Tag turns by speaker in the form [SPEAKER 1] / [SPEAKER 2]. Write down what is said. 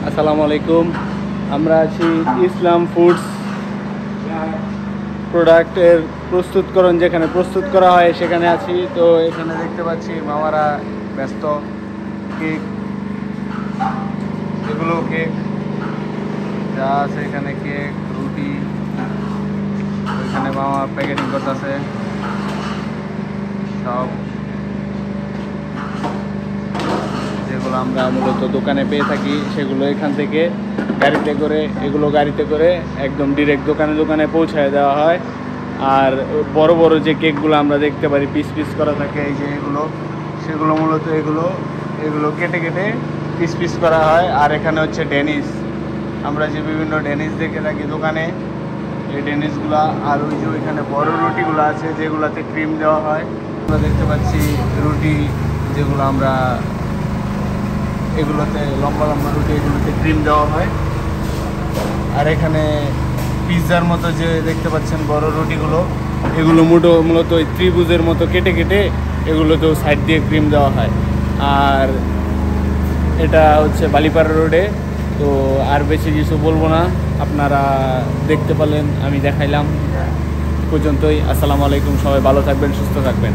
[SPEAKER 1] আসসালামু আলাইকুম। আমরা আছি ইসলাম ফুডস প্রোডাক্টের প্রস্তুতকরণ যেখানে প্রস্তুত করা হয় সেখানে আছি। তো এখানে দেখতে পাচ্ছি মামারা ব্যস্ত। কেক, এগুলো কেক যা আছে এখানে, কেক, রুটি, ওইখানে মামা প্যাকেটিং করতেছে সব, যেগুলো আমরা মূলত দোকানে পেয়ে থাকি সেগুলো এখান থেকে গাড়িতে করে একদম ডিরেক্ট দোকানে দোকানে পৌঁছায় দেওয়া হয়। আর বড় বড় যে কেকগুলো আমরা দেখতে পারি পিস পিস করা থাকে, এই যে সেগুলো মূলত এগুলো কেটে কেটে পিস পিস করা হয়। আর এখানে হচ্ছে ডেনিস, আমরা যে বিভিন্ন ডেনিস দেখে থাকি দোকানে, এই ডেনিসগুলা। আর ওই যে ওইখানে বড় রুটিগুলো আছে যেগুলোতে ক্রিম দেওয়া হয়। আমরা দেখতে পাচ্ছি রুটি যেগুলো আমরা এগুলোতে লম্বা লম্বা রুটি, এগুলোতে ক্রিম দেওয়া হয়। আর এখানে পিৎজার মতো যে দেখতে পাচ্ছেন বড় রুটিগুলো, এগুলো মূলত ওই ত্রিভুজের মতো কেটে কেটে এগুলোতেও সাইড দিয়ে ক্রিম দেওয়া হয়। আর এটা হচ্ছে বালিপাড়া রোডে। তো আর বেশি কিছু বলবো না, আপনারা দেখতে পেলেন, আমি দেখাইলাম। পর্যন্তই। আসসালামু আলাইকুম, সবাই ভালো থাকবেন, সুস্থ থাকবেন।